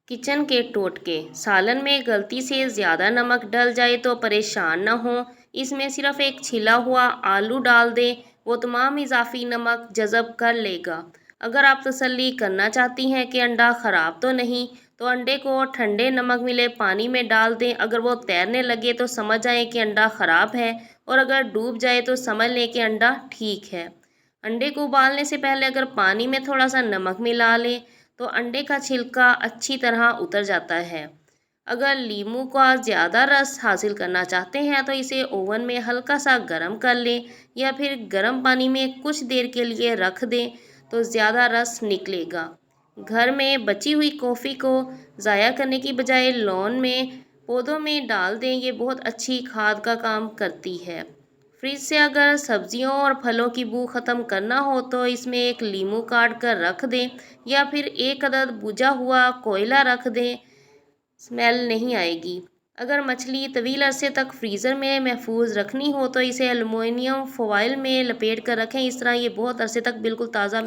Kitchen के टोटके। सालन में गलती से ज़्यादा नमक डल जाए तो परेशान न हो। इसमें सिर्फ एक छिला हुआ आलू डाल दें, वो तमाम इजाफी नमक जज़ब कर लेगा। अगर आप तसल्ली करना चाहती हैं कि अंडा ख़राब तो नहीं, तो अंडे को ठंडे नमक मिले पानी में डाल दें। अगर वो तैरने लगे तो समझ आए कि अंडा ख़राब है, और अगर डूब जाए तो समझ लें कि अंडा ठीक है। अंडे को उबालने से पहले अगर पानी में थोड़ा सा नमक मिला लें तो अंडे का छिलका अच्छी तरह उतर जाता है। अगर लीमू का ज़्यादा रस हासिल करना चाहते हैं तो इसे ओवन में हल्का सा गर्म कर लें, या फिर गर्म पानी में कुछ देर के लिए रख दें तो ज़्यादा रस निकलेगा। घर में बची हुई कॉफ़ी को ज़ाया करने की बजाय लॉन में पौधों में डाल दें, ये बहुत अच्छी खाद का काम करती है। फ्रिज से अगर सब्जियों और फलों की बू ख़त्म करना हो तो इसमें एक लीमू काट कर रख दें, या फिर एक अदद बुझा हुआ कोयला रख दें, स्मेल नहीं आएगी। अगर मछली तवील अरसे तक फ्रीज़र में महफूज रखनी हो तो इसे एलुमिनियम फॉइल में लपेट कर रखें। इस तरह ये बहुत अरसे तक बिल्कुल ताज़ा